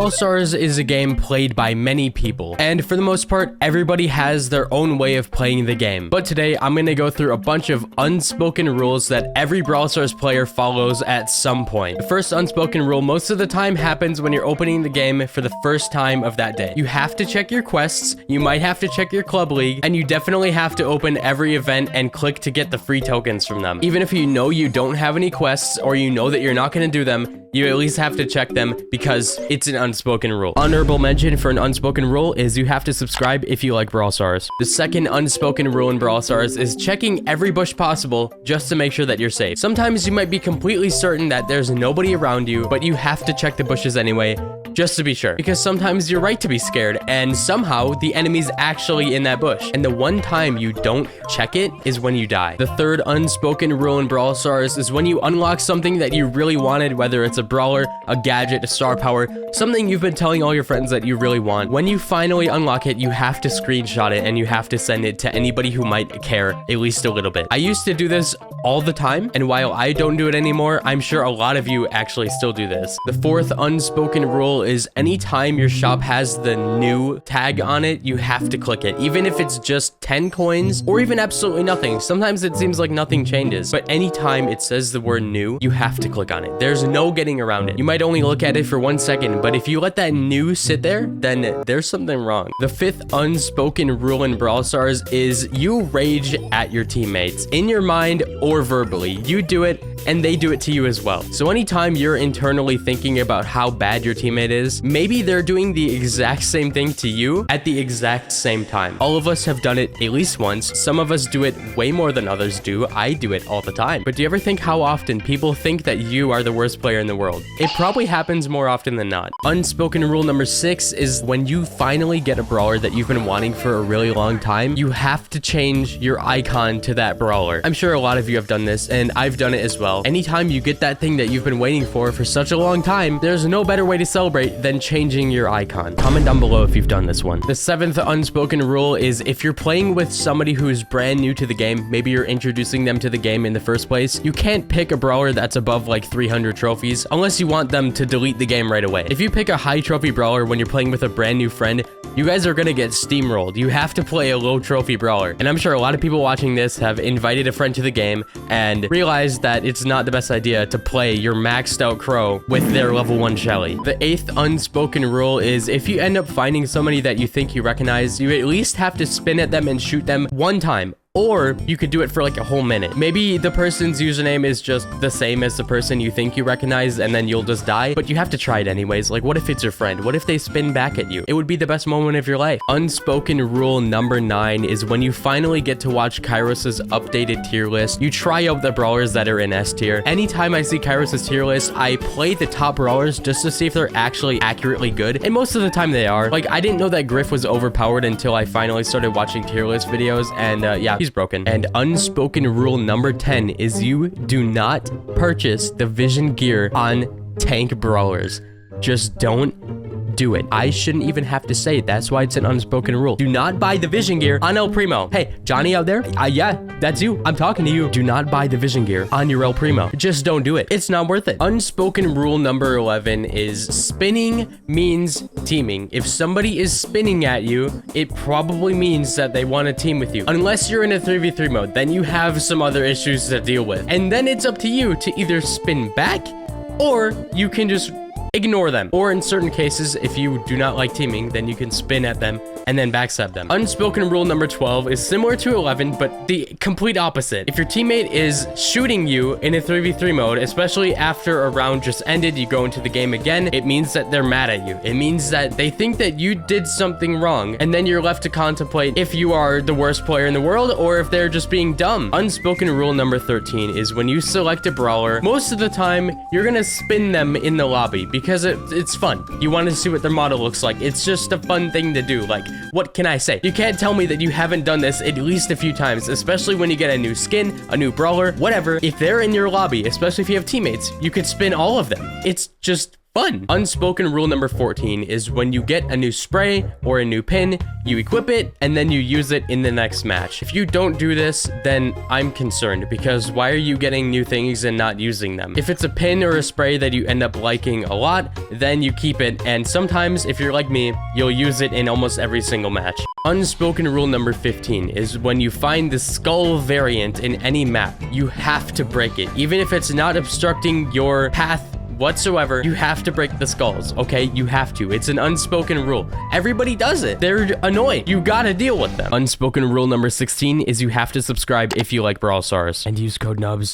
Brawl Stars is a game played by many people, and for the most part, everybody has their own way of playing the game. But today, I'm gonna go through a bunch of unspoken rules that every Brawl Stars player follows at some point. The first unspoken rule most of the time happens when you're opening the game for the first time of that day. You have to check your quests, you might have to check your club league, and you definitely have to open every event and click to get the free tokens from them. Even if you know you don't have any quests, or you know that you're not gonna do them, you at least have to check them because it's an unspoken rule. Honorable mention for an unspoken rule is you have to subscribe if you like Brawl Stars. The second unspoken rule in Brawl Stars is checking every bush possible just to make sure that you're safe. Sometimes you might be completely certain that there's nobody around you, but you have to check the bushes anyway, just to be sure. Because sometimes you're right to be scared, and somehow the enemy's actually in that bush. And the one time you don't check it is when you die. The third unspoken rule in Brawl Stars is when you unlock something that you really wanted, whether it's a brawler, a gadget, a star power, something you've been telling all your friends that you really want. When you finally unlock it, you have to screenshot it and you have to send it to anybody who might care at least a little bit. I used to do this all the time, and while I don't do it anymore, I'm sure a lot of you actually still do this. The fourth unspoken rule is anytime your shop has the new tag on it, you have to click it, even if it's just 10 coins or even absolutely nothing. Sometimes it seems like nothing changes, but anytime it says the word new, you have to click on it. There's no getting around it. You might only look at it for 1 second, but if you let that new sit there, then there's something wrong. The fifth unspoken rule in Brawl Stars is you rage at your teammates in your mind or verbally. You do it and they do it to you as well. So anytime you're internally thinking about how bad your teammate is, maybe they're doing the exact same thing to you at the exact same time. All of us have done it at least once. Some of us do it way more than others do. I do it all the time. But do you ever think how often people think that you are the worst player in the world? It probably happens more often than not. Unspoken rule number 6 is when you finally get a brawler that you've been wanting for a really long time, you have to change your icon to that brawler. I'm sure a lot of you have done this, and I've done it as well. Anytime you get that thing that you've been waiting for such a long time, there's no better way to celebrate than changing your icon. Comment down below if you've done this one. The seventh unspoken rule is if you're playing with somebody who's brand new to the game, maybe you're introducing them to the game in the first place, you can't pick a brawler that's above like 300 trophies unless you want them to delete the game right away. If you pick a high trophy brawler when you're playing with a brand new friend, you guys are gonna get steamrolled. You have to play a low trophy brawler. And I'm sure a lot of people watching this have invited a friend to the game and realized that it's not the best idea to play your maxed out Crow with their level 1 Shelly. The eighth unspoken rule is if you end up finding somebody that you think you recognize, you at least have to spin at them and shoot them one time. Or you could do it for like a whole minute. Maybe the person's username is just the same as the person you think you recognize and then you'll just die, but you have to try it anyways. Like, what if it's your friend? What if they spin back at you? It would be the best moment of your life. Unspoken rule number 9 is when you finally get to watch Kairos's updated tier list, you try out the brawlers that are in S tier. Anytime I see Kairos's tier list, I play the top brawlers just to see if they're actually accurately good, and most of the time they are. Like, I didn't know that Griff was overpowered until I finally started watching tier list videos, and yeah, he's broken. And unspoken rule number 10 is you do not purchase the vision gear on tank brawlers. Just don't do it. I shouldn't even have to say it. That's why it's an unspoken rule. Do not buy the vision gear on El Primo. Hey, Johnny out there? Yeah, that's you. I'm talking to you. Do not buy the vision gear on your El Primo. Just don't do it. It's not worth it. Unspoken rule number 11 is spinning means teaming. If somebody is spinning at you, it probably means that they want to team with you. Unless you're in a 3v3 mode, then you have some other issues to deal with. And then it's up to you to either spin back or you can just ignore them. Or in certain cases, if you do not like teaming, then you can spin at them and then backstab them. Unspoken rule number 12 is similar to 11, but the complete opposite. If your teammate is shooting you in a 3v3 mode, especially after a round just ended, you go into the game again, it means that they're mad at you. It means that they think that you did something wrong, and then you're left to contemplate if you are the worst player in the world or if they're just being dumb. Unspoken rule number 13 is when you select a brawler, most of the time, you're gonna spin them in the lobby because it's fun. You want to see what their model looks like. It's just a fun thing to do. Like, what can I say? You can't tell me that you haven't done this at least a few times, especially when you get a new skin, a new brawler, whatever. If they're in your lobby, especially if you have teammates, you could spin all of them. It's just fun. Unspoken rule number 14 is when you get a new spray or a new pin, you equip it and then you use it in the next match. If you don't do this, then I'm concerned, because why are you getting new things and not using them? If it's a pin or a spray that you end up liking a lot, then you keep it, and sometimes, if you're like me, you'll use it in almost every single match. Unspoken rule number 15 is when you find the skull variant in any map, you have to break it. Even if it's not obstructing your path whatsoever, you have to break the skulls, okay? You have to. It's an unspoken rule. Everybody does it. They're annoying. You gotta deal with them. Unspoken rule number 16 is you have to subscribe if you like Brawl Stars and use code NUBS.